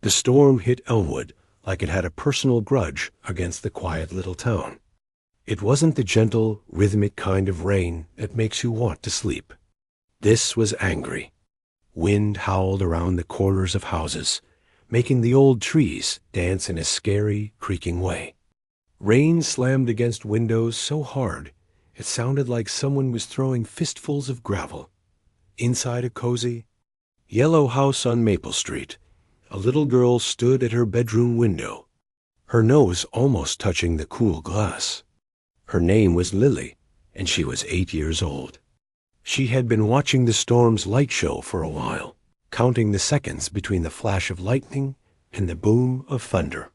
The storm hit Elmwood like it had a personal grudge against the quiet little town. It wasn't the gentle, rhythmic kind of rain that makes you want to sleep. This was angry. Wind howled around the corners of houses, making the old trees dance in a scary, creaking way. Rain slammed against windows so hard it sounded like someone was throwing fistfuls of gravel. Inside a cozy, yellow house on Maple Street, a little girl stood at her bedroom window, her nose almost touching the cool glass. Her name was Lily, and she was 8 years old. She had been watching the storm's light show for a while, counting the seconds between the flash of lightning and the boom of thunder.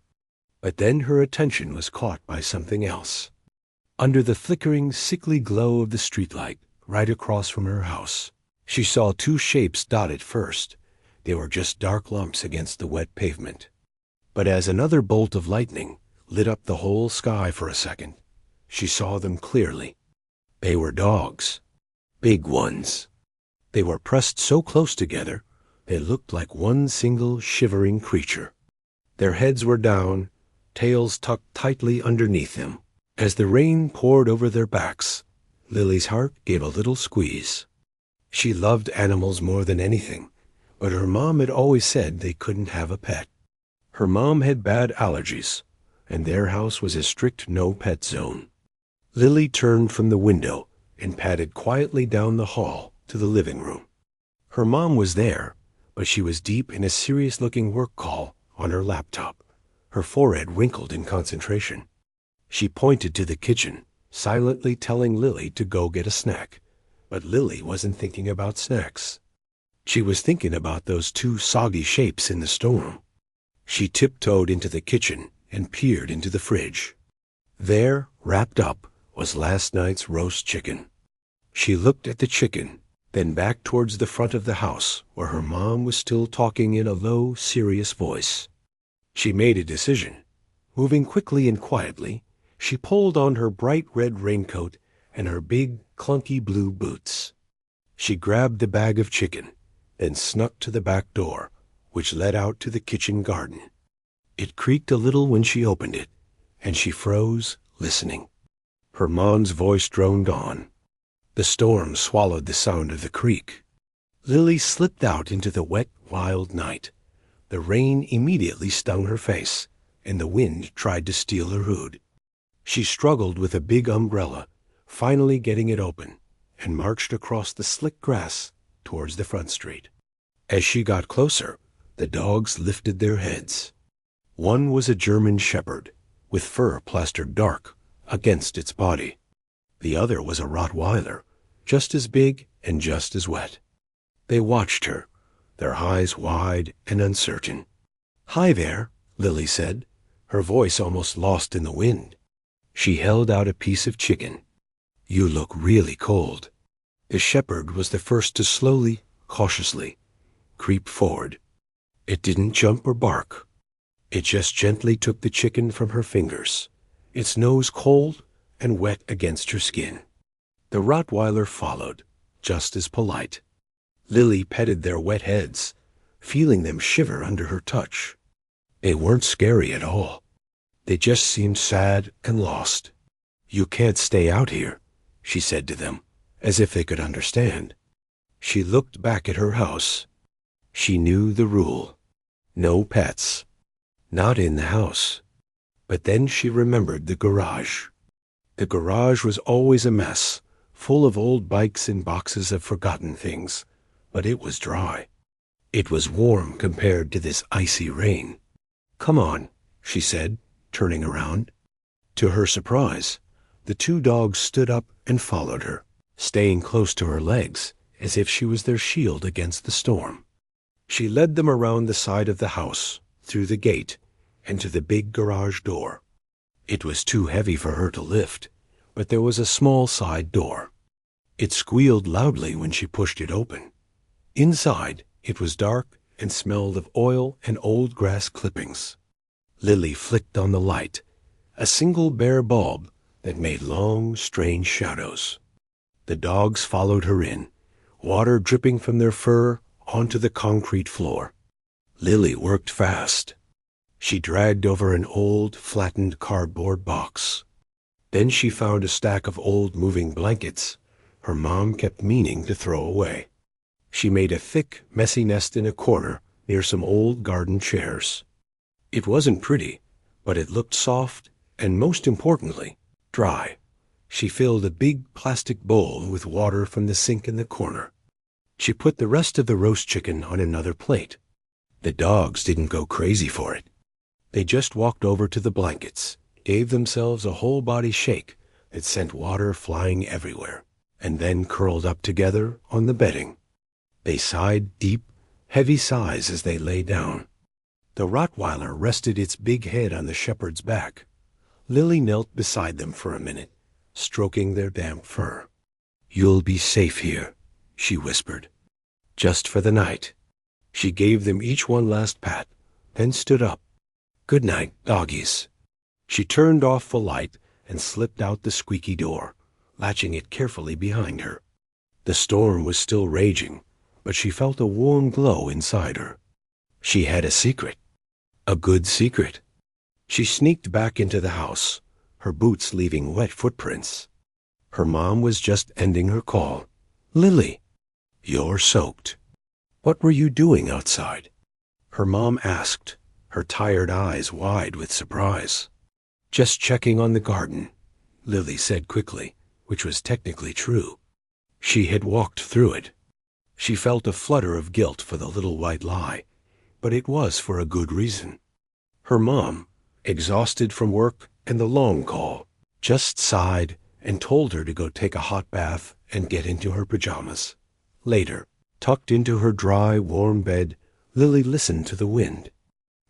But then her attention was caught by something else. Under the flickering, sickly glow of the streetlight right across from her house, she saw two shapes dotted first. They were just dark lumps against the wet pavement. But as another bolt of lightning lit up the whole sky for a second, she saw them clearly. They were dogs. Big ones. They were pressed so close together, they looked like one single shivering creature. Their heads were down, tails tucked tightly underneath them. As the rain poured over their backs, Lily's heart gave a little squeeze. She loved animals more than anything, but her mom had always said they couldn't have a pet. Her mom had bad allergies, and their house was a strict no-pet zone. Lily turned from the window and padded quietly down the hall to the living room. Her mom was there, but she was deep in a serious-looking work call on her laptop, her forehead wrinkled in concentration. She pointed to the kitchen, silently telling Lily to go get a snack, but Lily wasn't thinking about snacks. She was thinking about those two soggy shapes in the storm. She tiptoed into the kitchen and peered into the fridge. There, wrapped up, was last night's roast chicken. She looked at the chicken, then back towards the front of the house where her mom was still talking in a low, serious voice. She made a decision. Moving quickly and quietly, she pulled on her bright red raincoat and her big, clunky blue boots. She grabbed the bag of chicken, then snuck to the back door, which led out to the kitchen garden. It creaked a little when she opened it, and she froze, listening. Her mom's voice droned on. The storm swallowed the sound of the creak. Lily slipped out into the wet, wild night. The rain immediately stung her face, and the wind tried to steal her hood. She struggled with a big umbrella, finally getting it open, and marched across the slick grass towards the front street. As she got closer, the dogs lifted their heads. One was a German shepherd, with fur plastered dark against its body. The other was a Rottweiler, just as big and just as wet. They watched her, their eyes wide and uncertain. "Hi there," Lily said, her voice almost lost in the wind. She held out a piece of chicken. "You look really cold." The shepherd was the first to slowly, cautiously, creep forward. It didn't jump or bark. It just gently took the chicken from her fingers, its nose cold and wet against her skin. The Rottweiler followed, just as polite. Lily petted their wet heads, feeling them shiver under her touch. They weren't scary at all. They just seemed sad and lost. "You can't stay out here," she said to them, as if they could understand. She looked back at her house. She knew the rule. No pets. Not in the house. But then she remembered the garage. The garage was always a mess, full of old bikes and boxes of forgotten things, but it was dry. It was warm compared to this icy rain. "Come on," she said, turning around. To her surprise, the two dogs stood up and followed her, staying close to her legs, as if she was their shield against the storm. She led them around the side of the house, through the gate, and to the big garage door. It was too heavy for her to lift, but there was a small side door. It squealed loudly when she pushed it open. Inside, it was dark and smelled of oil and old grass clippings. Lily flicked on the light, a single bare bulb that made long, strange shadows. The dogs followed her in, water dripping from their fur onto the concrete floor. Lily worked fast. She dragged over an old, flattened cardboard box. Then she found a stack of old moving blankets her mom kept meaning to throw away. She made a thick, messy nest in a corner near some old garden chairs. It wasn't pretty, but it looked soft and, most importantly, dry. She filled a big plastic bowl with water from the sink in the corner. She put the rest of the roast chicken on another plate. The dogs didn't go crazy for it. They just walked over to the blankets, gave themselves a whole body shake that sent water flying everywhere, and then curled up together on the bedding. They sighed deep, heavy sighs as they lay down. The Rottweiler rested its big head on the shepherd's back. Lily knelt beside them for a minute, stroking their damp fur. "You'll be safe here," she whispered. "Just for the night." She gave them each one last pat, then stood up. "Good night, doggies." She turned off the light and slipped out the squeaky door, latching it carefully behind her. The storm was still raging, but she felt a warm glow inside her. She had a secret. A good secret. She sneaked back into the house, her boots leaving wet footprints. Her mom was just ending her call. "Lily, you're soaked." "What were you doing outside?" her mom asked, her tired eyes wide with surprise. "Just checking on the garden," Lily said quickly, which was technically true. She had walked through it. She felt a flutter of guilt for the little white lie, but it was for a good reason. Her mom, exhausted from work and the long call, just sighed and told her to go take a hot bath and get into her pajamas. Later, tucked into her dry, warm bed, Lily listened to the wind.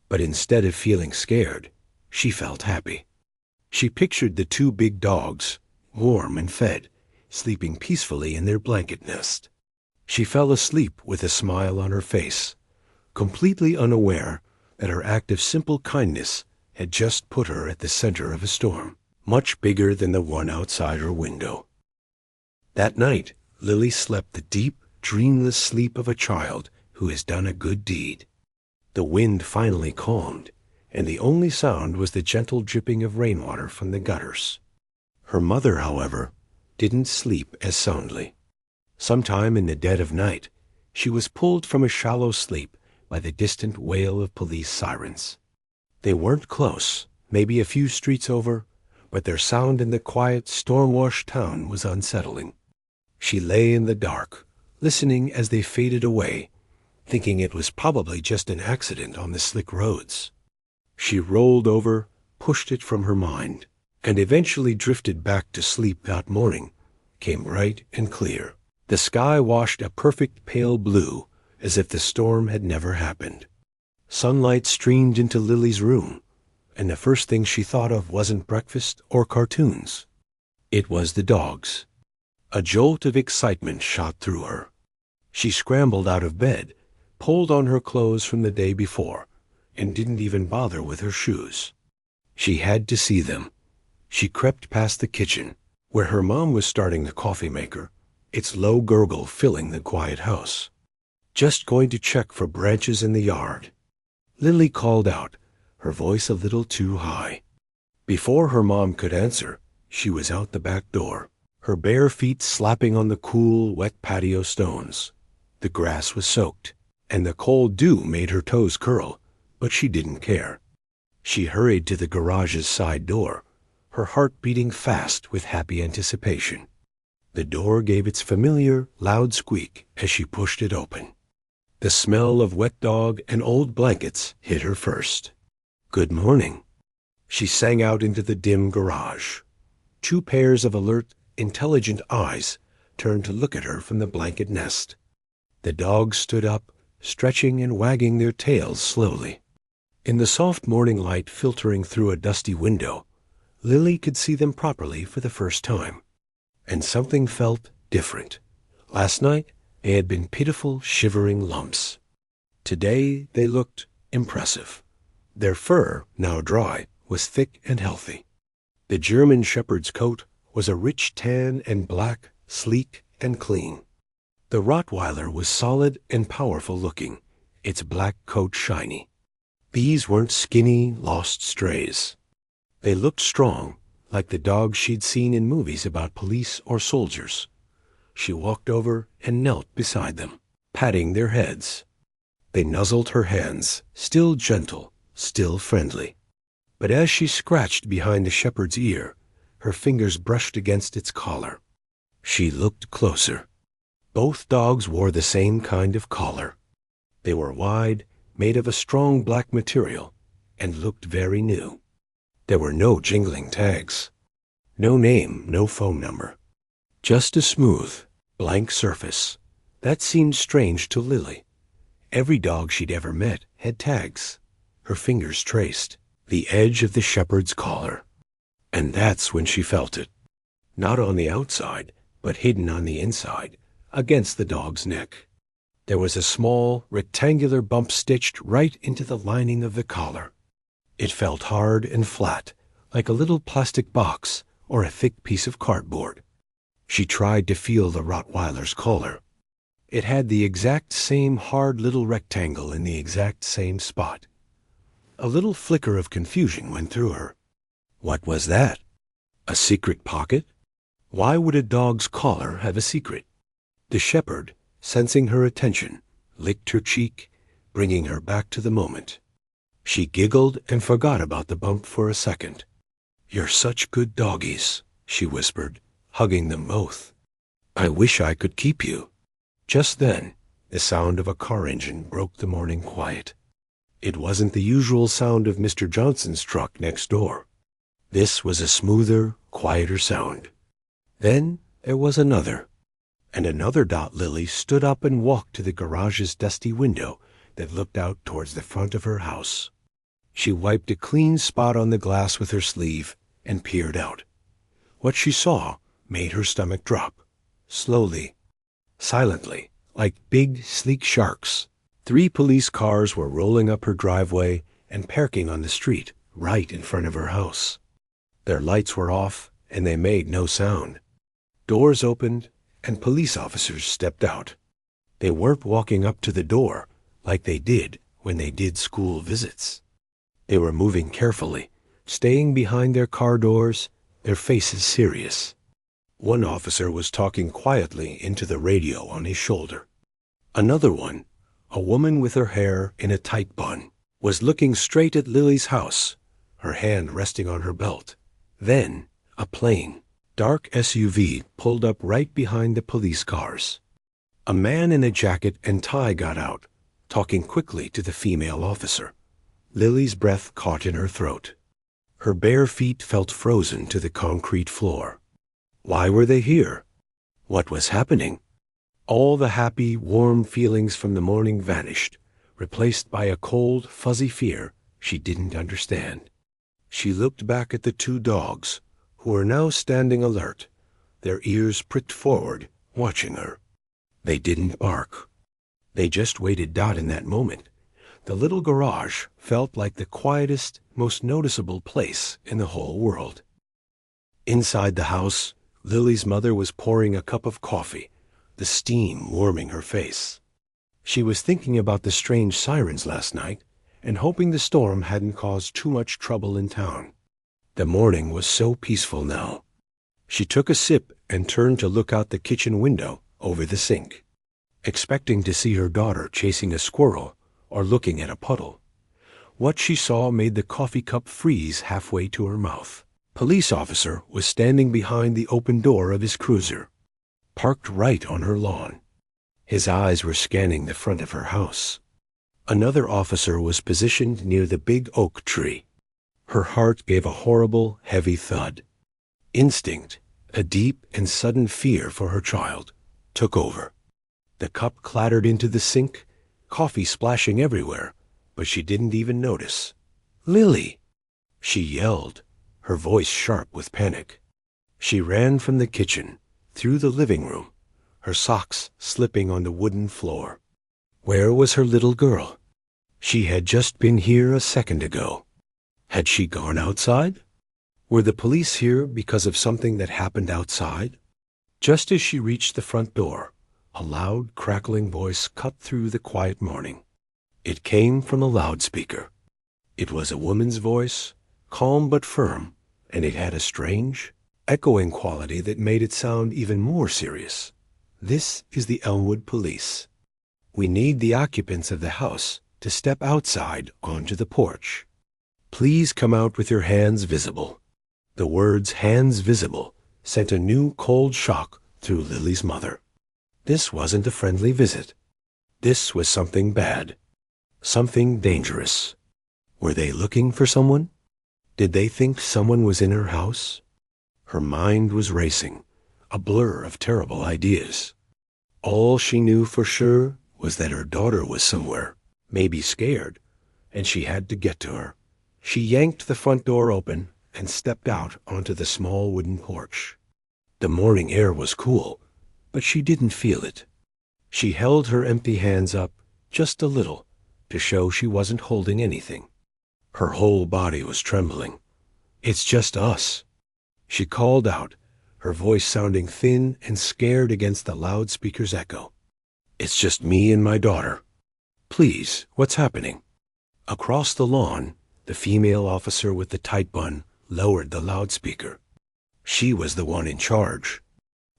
But instead of feeling scared, she felt happy. She pictured the two big dogs, warm and fed, sleeping peacefully in their blanket nest. She fell asleep with a smile on her face, completely unaware that her act of simple kindness had just put her at the center of a storm, much bigger than the one outside her window. That night, Lily slept the deep, dreamless sleep of a child who has done a good deed. The wind finally calmed, and the only sound was the gentle dripping of rainwater from the gutters. Her mother, however, didn't sleep as soundly. Sometime in the dead of night, she was pulled from a shallow sleep by the distant wail of police sirens. They weren't close, maybe a few streets over, but their sound in the quiet, storm-washed town was unsettling. She lay in the dark, listening as they faded away, thinking it was probably just an accident on the slick roads. She rolled over, pushed it from her mind, and eventually drifted back to sleep that morning, came bright and clear. The sky washed a perfect pale blue, as if the storm had never happened. Sunlight streamed into Lily's room, and the first thing she thought of wasn't breakfast or cartoons. It was the dogs. A jolt of excitement shot through her. She scrambled out of bed, pulled on her clothes from the day before, and didn't even bother with her shoes. She had to see them. She crept past the kitchen, where her mom was starting the coffee maker, its low gurgle filling the quiet house. "Just going to check for branches in the yard." Lily called out, her voice a little too high. Before her mom could answer, she was out the back door, her bare feet slapping on the cool, wet patio stones. The grass was soaked, and the cold dew made her toes curl, but she didn't care. She hurried to the garage's side door, her heart beating fast with happy anticipation. The door gave its familiar, loud squeak as she pushed it open. The smell of wet dog and old blankets hit her first. "Good morning." She sang out into the dim garage. Two pairs of alert, intelligent eyes turned to look at her from the blanket nest. The dogs stood up, stretching and wagging their tails slowly. In the soft morning light filtering through a dusty window, Lily could see them properly for the first time. And something felt different. Last night, they had been pitiful, shivering lumps. Today, they looked impressive. Their fur, now dry, was thick and healthy. The German shepherd's coat was a rich tan and black, sleek and clean. The Rottweiler was solid and powerful looking, its black coat shiny. These weren't skinny, lost strays. They looked strong, like the dogs she'd seen in movies about police or soldiers. She walked over and knelt beside them, patting their heads. They nuzzled her hands, still gentle, still friendly. But as she scratched behind the shepherd's ear, her fingers brushed against its collar. She looked closer. Both dogs wore the same kind of collar. They were wide, made of a strong black material, and looked very new. There were no jingling tags. No name, no phone number. Just a smooth, blank surface. That seemed strange to Lily. Every dog she'd ever met had tags. Her fingers traced the edge of the shepherd's collar. And that's when she felt it. Not on the outside, but hidden on the inside, against the dog's neck. There was a small, rectangular bump stitched right into the lining of the collar. It felt hard and flat, like a little plastic box or a thick piece of cardboard. She tried to feel the Rottweiler's collar. It had the exact same hard little rectangle in the exact same spot. A little flicker of confusion went through her. What was that? A secret pocket? Why would a dog's collar have a secret? The shepherd, sensing her attention, licked her cheek, bringing her back to the moment. She giggled and forgot about the bump for a second. "You're such good doggies," she whispered, hugging them both. "I wish I could keep you." Just then, the sound of a car engine broke the morning quiet. It wasn't the usual sound of Mr. Johnson's truck next door. This was a smoother, quieter sound. Then there was another. And another. Lily stood up and walked to the garage's dusty window that looked out towards the front of her house. She wiped a clean spot on the glass with her sleeve and peered out. What she saw made her stomach drop. Slowly, silently, like big, sleek sharks, 3 police cars were rolling up her driveway and parking on the street right in front of her house. Their lights were off, and they made no sound. Doors opened, and police officers stepped out. They weren't walking up to the door like they did when they did school visits. They were moving carefully, staying behind their car doors, their faces serious. One officer was talking quietly into the radio on his shoulder. Another one, a woman with her hair in a tight bun, was looking straight at Lily's house, her hand resting on her belt. Then, a plain, dark SUV pulled up right behind the police cars. A man in a jacket and tie got out, talking quickly to the female officer. Lily's breath caught in her throat. Her bare feet felt frozen to the concrete floor. Why were they here? What was happening? All the happy, warm feelings from the morning vanished, replaced by a cold, fuzzy fear she didn't understand. She looked back at the 2 dogs, who were now standing alert, their ears pricked forward, watching her. They didn't bark. They just waited. In that moment, the little garage felt like the quietest, most noticeable place in the whole world. Inside the house, Lily's mother was pouring a cup of coffee, the steam warming her face. She was thinking about the strange sirens last night and hoping the storm hadn't caused too much trouble in town. The morning was so peaceful now. She took a sip and turned to look out the kitchen window over the sink, expecting to see her daughter chasing a squirrel or looking at a puddle. What she saw made the coffee cup freeze halfway to her mouth. Police officer was standing behind the open door of his cruiser, parked right on her lawn. His eyes were scanning the front of her house. Another officer was positioned near the big oak tree. Her heart gave a horrible, heavy thud. Instinct, a deep and sudden fear for her child, took over. The cup clattered into the sink, coffee splashing everywhere, but she didn't even notice. "Lily!" She yelled, her voice sharp with panic. She ran from the kitchen, through the living room, her socks slipping on the wooden floor. Where was her little girl? She had just been here a second ago. Had she gone outside? Were the police here because of something that happened outside? Just as she reached the front door, a loud, crackling voice cut through the quiet morning. It came from a loudspeaker. It was a woman's voice, calm but firm, and it had a strange, echoing quality that made it sound even more serious. This is the Elmwood Police. We need the occupants of the house to step outside onto the porch. Please come out with your hands visible. The words hands visible sent a new cold shock through Lily's mother. This wasn't a friendly visit. This was something bad. Something dangerous. Were they looking for someone? Did they think someone was in her house? Her mind was racing, a blur of terrible ideas. All she knew for sure was that her daughter was somewhere, maybe scared, and she had to get to her. She yanked the front door open and stepped out onto the small wooden porch. The morning air was cool, but she didn't feel it. She held her empty hands up just a little to show she wasn't holding anything. Her whole body was trembling. "It's just us," she called out, her voice sounding thin and scared against the loudspeaker's echo. "It's just me and my daughter. Please, what's happening?" Across the lawn, the female officer with the tight bun lowered the loudspeaker. She was the one in charge.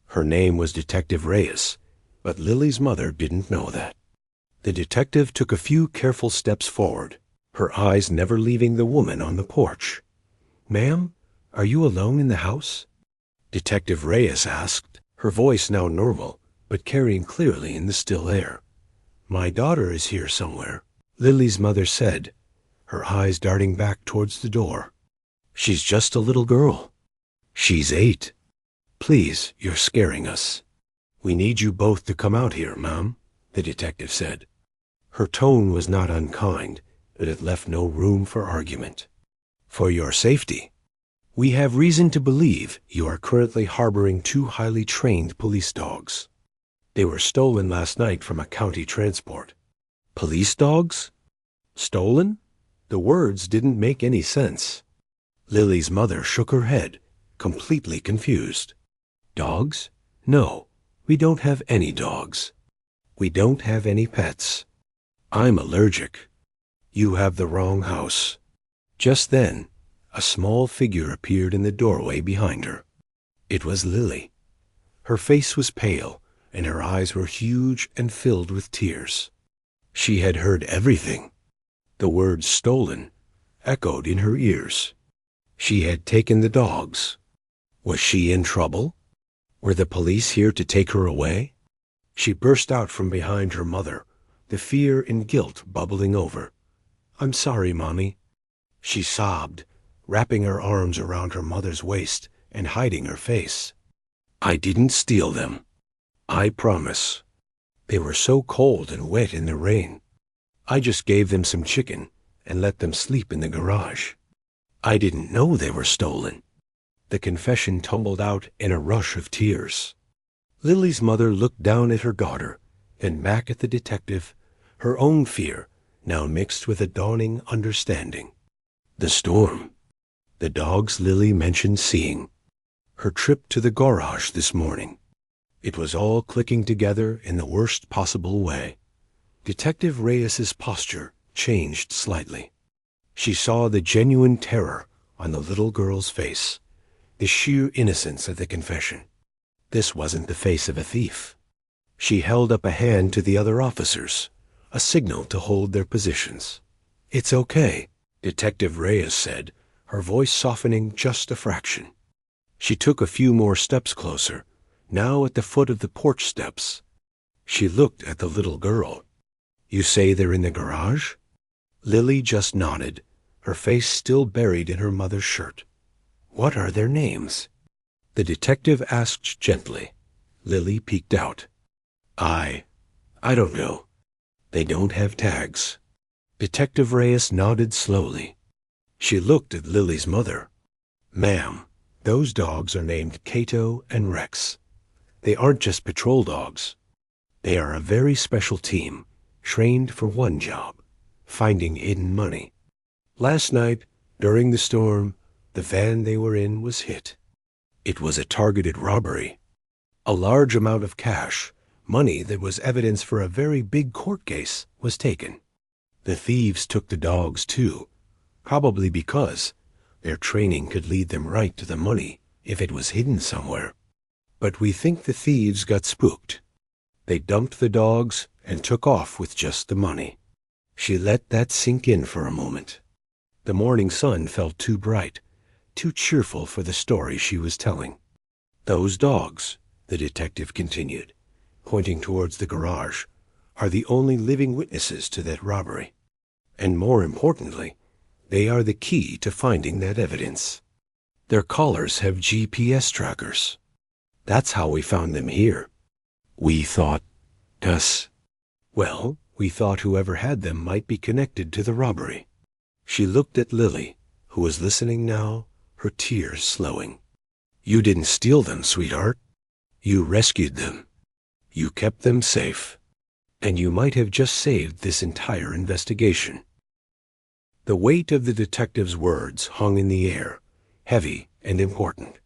Her name was Detective Reyes, but Lily's mother didn't know that. The detective took a few careful steps forward, her eyes never leaving the woman on the porch. "Ma'am, are you alone in the house?" Detective Reyes asked, her voice now normal, but carrying clearly in the still air. "My daughter is here somewhere," Lily's mother said, her eyes darting back towards the door. "She's just a little girl. She's 8. Please, you're scaring us. We need you both to come out here, ma'am," the detective said. Her tone was not unkind, but it left no room for argument. "For your safety. We have reason to believe you are currently harboring 2 highly trained police dogs. They were stolen last night from a county transport." "Police dogs? Stolen?" The words didn't make any sense. Lily's mother shook her head, completely confused. "Dogs? No, we don't have any dogs. We don't have any pets. I'm allergic. You have the wrong house." Just then, a small figure appeared in the doorway behind her. It was Lily. Her face was pale, and her eyes were huge and filled with tears. She had heard everything. The word "stolen" echoed in her ears. She had taken the dogs. Was she in trouble? Were the police here to take her away? She burst out from behind her mother, the fear and guilt bubbling over. "I'm sorry, Mommy," she sobbed, wrapping her arms around her mother's waist and hiding her face. "I didn't steal them. I promise. They were so cold and wet in the rain. I just gave them some chicken and let them sleep in the garage. I didn't know they were stolen." The confession tumbled out in a rush of tears. Lily's mother looked down at her daughter, then back at the detective, her own fear now mixed with a dawning understanding. The storm. The dogs Lily mentioned seeing. Her trip to the garage this morning. It was all clicking together in the worst possible way. Detective Reyes's posture changed slightly. She saw the genuine terror on the little girl's face, the sheer innocence of the confession. This wasn't the face of a thief. She held up a hand to the other officers, a signal to hold their positions. "It's okay," Detective Reyes said, her voice softening just a fraction. She took a few more steps closer, now at the foot of the porch steps. She looked at the little girl. "You say they're in the garage?" Lily just nodded, her face still buried in her mother's shirt. "What are their names?" The detective asked gently. Lily peeked out. I don't know. They don't have tags." Detective Reyes nodded slowly. She looked at Lily's mother. "Ma'am, those dogs are named Cato and Rex. They aren't just patrol dogs. They are a very special team, trained for one job, finding hidden money. Last night, during the storm, the van they were in was hit. It was a targeted robbery. A large amount of cash, money that was evidence for a very big court case, was taken. The thieves took the dogs too, probably because their training could lead them right to the money if it was hidden somewhere. But we think the thieves got spooked. They dumped the dogs and took off with just the money. She let that sink in for a moment. The morning sun felt too bright, too cheerful for the story she was telling. Those dogs, the detective continued, pointing towards the garage, are the only living witnesses to that robbery. And more importantly, they are the key to finding that evidence. Their collars have GPS trackers. That's how we found them here. We thought, we thought whoever had them might be connected to the robbery. She looked at Lily, who was listening now, her tears slowing. You didn't steal them, sweetheart. You rescued them. You kept them safe. And you might have just saved this entire investigation. The weight of the detective's words hung in the air, heavy and important.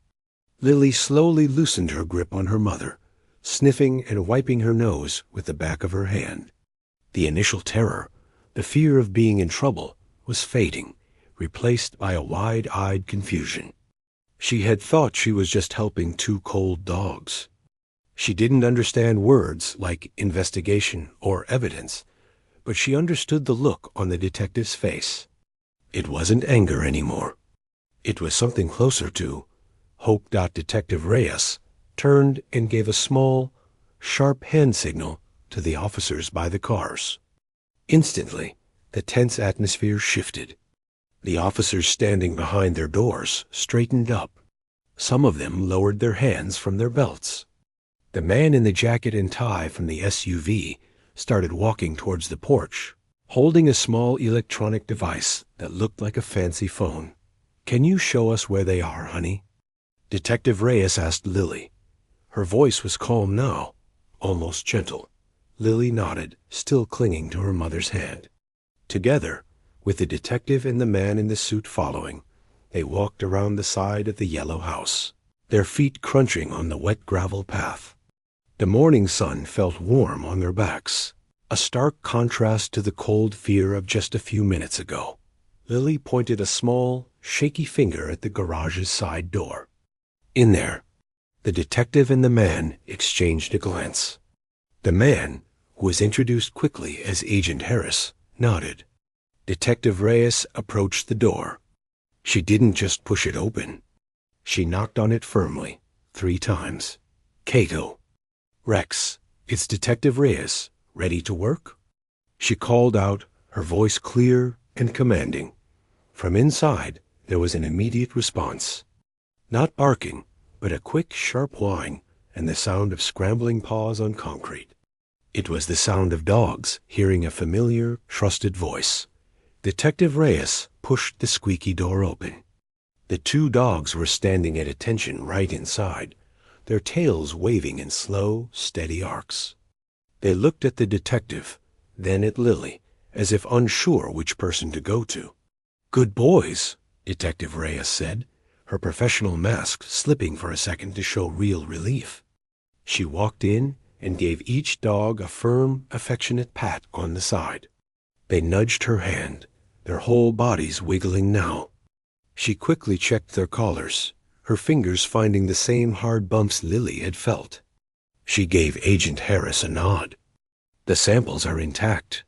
Lily slowly loosened her grip on her mother, sniffing and wiping her nose with the back of her hand. The initial terror, the fear of being in trouble, was fading, replaced by a wide-eyed confusion. She had thought she was just helping two cold dogs. She didn't understand words like investigation or evidence, but she understood the look on the detective's face. It wasn't anger anymore. It was something closer to hope. Detective Reyes turned and gave a small, sharp hand signal to the officers by the cars. Instantly, the tense atmosphere shifted. The officers standing behind their doors straightened up. Some of them lowered their hands from their belts. The man in the jacket and tie from the SUV started walking towards the porch, holding a small electronic device that looked like a fancy phone. Can you show us where they are, honey? Detective Reyes asked Lily. Her voice was calm now, almost gentle. Lily nodded, still clinging to her mother's hand. Together, with the detective and the man in the suit following, they walked around the side of the yellow house, their feet crunching on the wet gravel path. The morning sun felt warm on their backs, a stark contrast to the cold fear of just a few minutes ago. Lily pointed a small, shaky finger at the garage's side door. In there, the detective and the man exchanged a glance. The man, who was introduced quickly as Agent Harris, nodded. Detective Reyes approached the door. She didn't just push it open. She knocked on it firmly, 3 times. Cato. Rex, it's Detective Reyes. Ready to work? She called out, her voice clear and commanding. From inside, there was an immediate response. Not barking, but a quick, sharp whine and the sound of scrambling paws on concrete. It was the sound of dogs hearing a familiar, trusted voice. Detective Reyes pushed the squeaky door open. The 2 dogs were standing at attention right inside, their tails waving in slow, steady arcs. They looked at the detective, then at Lily, as if unsure which person to go to. Good boys, Detective Reyes said, her professional mask slipping for a second to show real relief. She walked in and gave each dog a firm, affectionate pat on the side. They nudged her hand, their whole bodies wiggling now. She quickly checked their collars, her fingers finding the same hard bumps Lily had felt. She gave Agent Harris a nod. The samples are intact.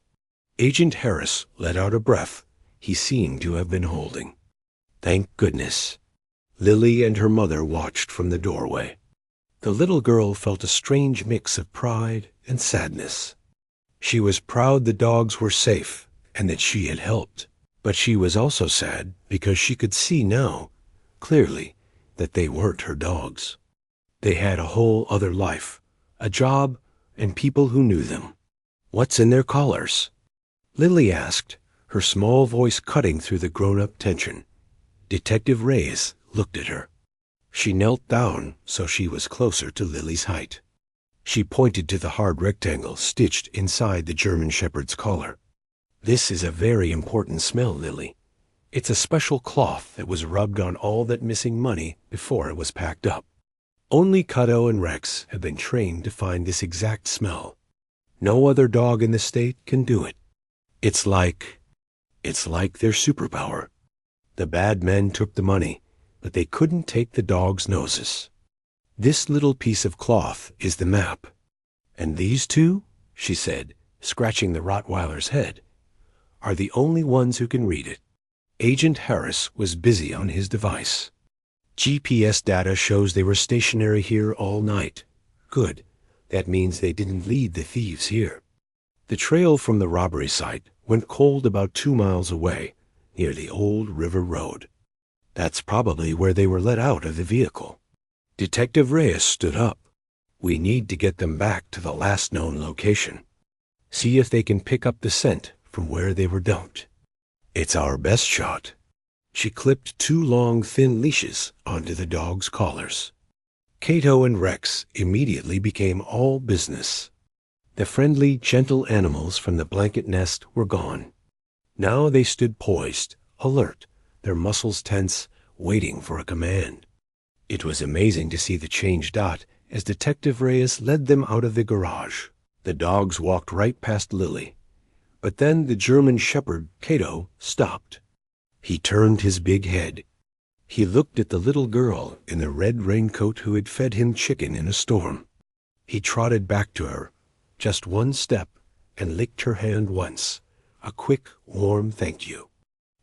Agent Harris let out a breath he seemed to have been holding. Thank goodness. Lily and her mother watched from the doorway. The little girl felt a strange mix of pride and sadness. She was proud the dogs were safe and that she had helped, but she was also sad because she could see now, clearly, that they weren't her dogs. They had a whole other life, a job, and people who knew them. What's in their collars? Lily asked, her small voice cutting through the grown-up tension. Detective Reyes looked at her. She knelt down so she was closer to Lily's height. She pointed to the hard rectangle stitched inside the German Shepherd's collar. This is a very important smell, Lily. It's a special cloth that was rubbed on all that missing money before it was packed up. Only Cato and Rex have been trained to find this exact smell. No other dog in the state can do it. It's like their superpower. The bad men took the money, but they couldn't take the dogs' noses. This little piece of cloth is the map. And these two, she said, scratching the Rottweiler's head, are the only ones who can read it. Agent Harris was busy on his device. GPS data shows they were stationary here all night. Good. That means they didn't lead the thieves here. The trail from the robbery site went cold about 2 miles away, near the old river road. That's probably where they were let out of the vehicle. Detective Reyes stood up. We need to get them back to the last known location. See if they can pick up the scent from where they were dumped. It's our best shot. She clipped 2 long, thin leashes onto the dogs' collars. Cato and Rex immediately became all business. The friendly, gentle animals from the blanket nest were gone. Now they stood poised, alert, their muscles tense, waiting for a command. It was amazing to see the change dot as Detective Reyes led them out of the garage. The dogs walked right past Lily. But then the German shepherd, Cato, stopped. He turned his big head. He looked at the little girl in the red raincoat who had fed him chicken in a storm. He trotted back to her, just 1 step, and licked her hand once, a quick, warm thank you.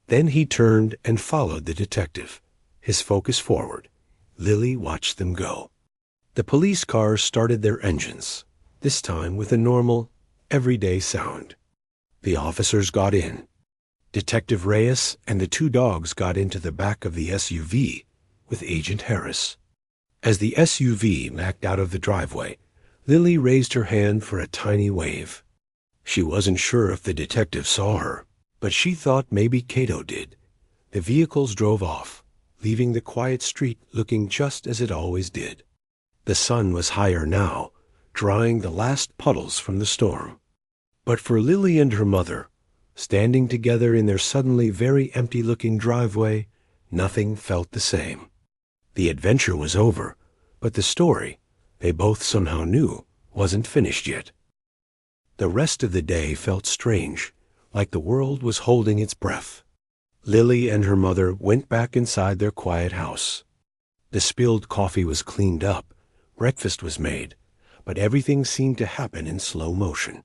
Then he turned and followed the detective, his focus forward. Lily watched them go. The police cars started their engines, this time with a normal, everyday sound. The officers got in. Detective Reyes and the 2 dogs got into the back of the SUV with Agent Harris. As the SUV backed out of the driveway, Lily raised her hand for a tiny wave. She wasn't sure if the detective saw her, but she thought maybe Cato did. The vehicles drove off, leaving the quiet street looking just as it always did. The sun was higher now, drying the last puddles from the storm. But for Lily and her mother, standing together in their suddenly very empty-looking driveway, nothing felt the same. The adventure was over, but the story, they both somehow knew, wasn't finished yet. The rest of the day felt strange, like the world was holding its breath. Lily and her mother went back inside their quiet house. The spilled coffee was cleaned up, breakfast was made, but everything seemed to happen in slow motion.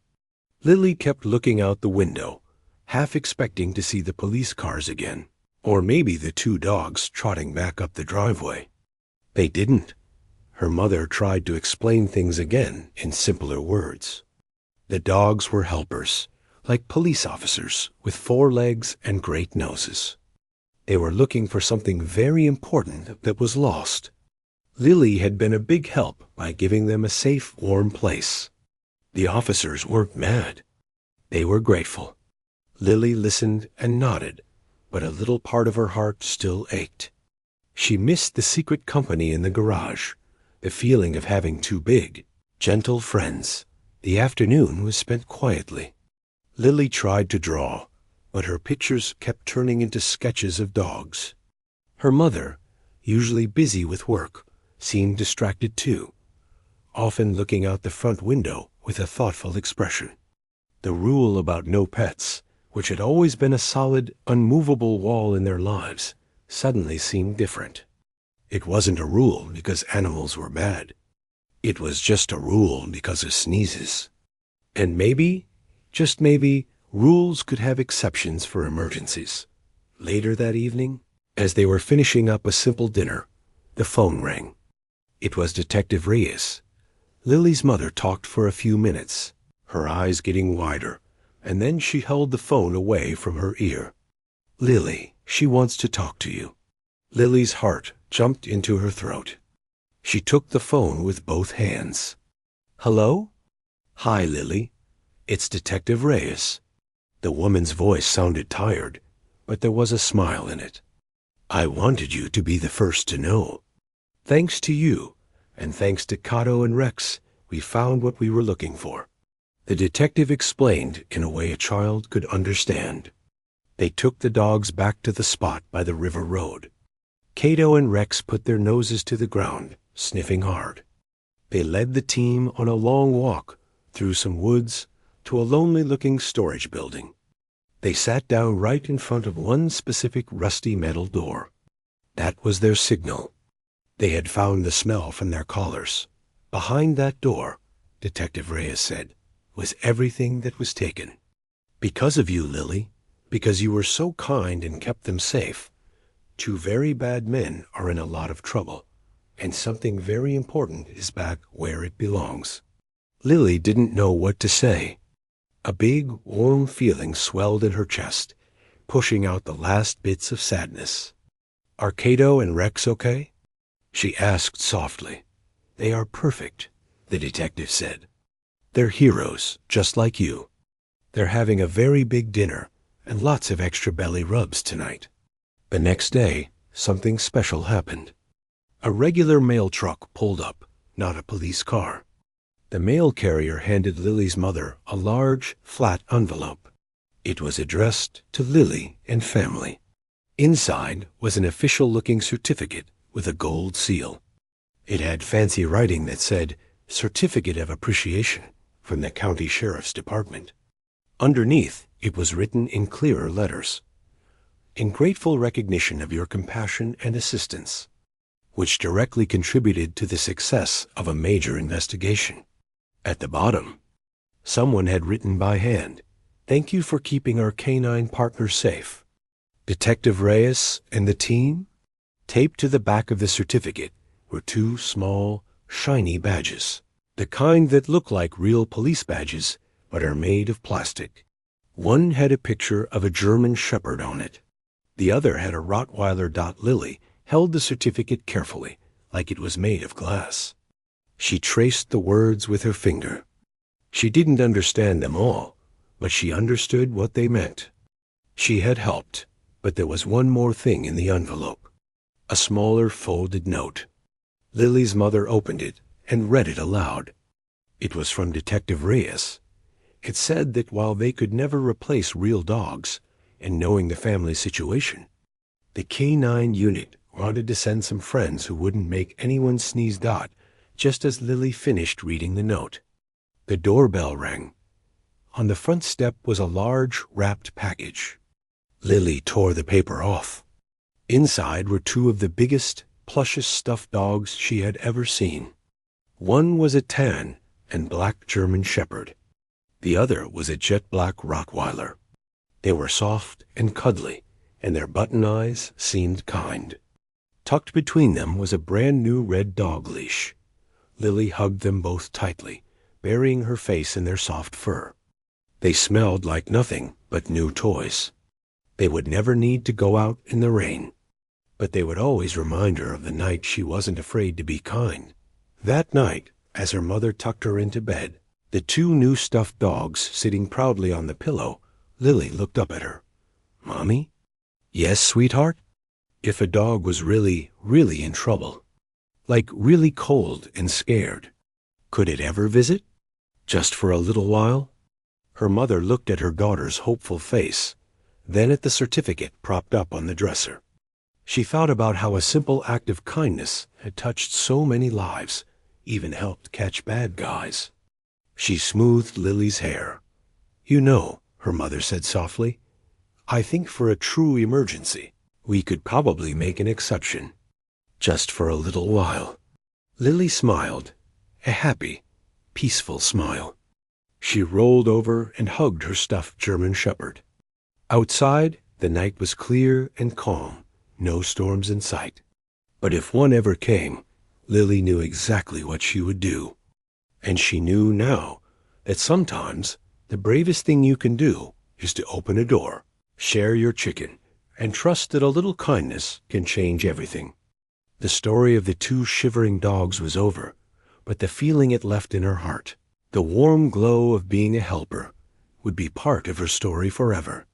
Lily kept looking out the window, half expecting to see the police cars again, or maybe the 2 dogs trotting back up the driveway. They didn't. Her mother tried to explain things again in simpler words. The dogs were helpers, like police officers with 4 legs and great noses. They were looking for something very important that was lost. Lily had been a big help by giving them a safe, warm place. The officers weren't mad. They were grateful. Lily listened and nodded, but a little part of her heart still ached. She missed the secret company in the garage, the feeling of having 2 big, gentle friends. The afternoon was spent quietly. Lily tried to draw, but her pictures kept turning into sketches of dogs. Her mother, usually busy with work, seemed distracted too, often looking out the front window with a thoughtful expression. The rule about no pets, which had always been a solid, unmovable wall in their lives, suddenly seemed different. It wasn't a rule because animals were bad. It was just a rule because of sneezes. And maybe, just maybe, rules could have exceptions for emergencies. Later that evening, as they were finishing up a simple dinner, the phone rang. It was Detective Reyes. Lily's mother talked for a few minutes, her eyes getting wider, and then she held the phone away from her ear. Lily, she wants to talk to you. Lily's heart jumped into her throat. She took the phone with both hands. Hello? Hi, Lily. It's Detective Reyes. The woman's voice sounded tired, but there was a smile in it. I wanted you to be the first to know. Thanks to you, and thanks to Cato and Rex, we found what we were looking for. The detective explained in a way a child could understand. They took the dogs back to the spot by the river road. Cato and Rex put their noses to the ground, sniffing hard. They led the team on a long walk through some woods to a lonely-looking storage building. They sat down right in front of one specific rusty metal door. That was their signal. They had found the smell from their collars. Behind that door, Detective Reyes said, was everything that was taken. Because of you, Lily, because you were so kind and kept them safe, 2 very bad men are in a lot of trouble, and something very important is back where it belongs. Lily didn't know what to say. A big, warm feeling swelled in her chest, pushing out the last bits of sadness. "Are Cato and Rex okay?" she asked softly. "They are perfect," the detective said. "They're heroes, just like you. They're having a very big dinner and lots of extra belly rubs tonight." The next day, something special happened. A regular mail truck pulled up, not a police car. The mail carrier handed Lily's mother a large, flat envelope. It was addressed to Lily and family. Inside was an official-looking certificate with a gold seal. It had fancy writing that said, "Certificate of Appreciation from the County Sheriff's Department." Underneath, it was written in clearer letters, "In grateful recognition of your compassion and assistance, which directly contributed to the success of a major investigation." At the bottom, someone had written by hand, "Thank you for keeping our canine partner safe. Detective Reyes and the team." Taped to the back of the certificate were 2 small, shiny badges, the kind that look like real police badges but are made of plastic. One had a picture of a German Shepherd on it. The other had a Rottweiler. Lily held the certificate carefully, like it was made of glass. She traced the words with her finger. She didn't understand them all, but she understood what they meant. She had helped, but there was one more thing in the envelope. A smaller folded note. Lily's mother opened it and read it aloud. It was from Detective Reyes. It said that while they could never replace real dogs, and knowing the family situation, the K-9 unit wanted to send some friends who wouldn't make anyone sneeze. Just as Lily finished reading the note, the doorbell rang. On the front step was a large, wrapped package. Lily tore the paper off. Inside were 2 of the biggest, plushest stuffed dogs she had ever seen. One was a tan and black German Shepherd. The other was a jet-black Rottweiler. They were soft and cuddly, and their button eyes seemed kind. Tucked between them was a brand-new red dog leash. Lily hugged them both tightly, burying her face in their soft fur. They smelled like nothing but new toys. They would never need to go out in the rain, but they would always remind her of the night she wasn't afraid to be kind. That night, as her mother tucked her into bed, the 2 new stuffed dogs sitting proudly on the pillow, Lily looked up at her. "Mommy?" "Yes, sweetheart?" If a dog was really, really in trouble, like really cold and scared, could it ever visit? Just for a little while? Her mother looked at her daughter's hopeful face, then at the certificate propped up on the dresser. She thought about how a simple act of kindness had touched so many lives, even helped catch bad guys. She smoothed Lily's hair. "You know," her mother said softly, "I think for a true emergency, we could probably make an exception. Just for a little while." Lily smiled, a happy, peaceful smile. She rolled over and hugged her stuffed German Shepherd. Outside, the night was clear and calm, no storms in sight. But if one ever came, Lily knew exactly what she would do. And she knew now that sometimes the bravest thing you can do is to open a door, share your chicken, and trust that a little kindness can change everything. The story of the 2 shivering dogs was over, but the feeling it left in her heart, the warm glow of being a helper, would be part of her story forever.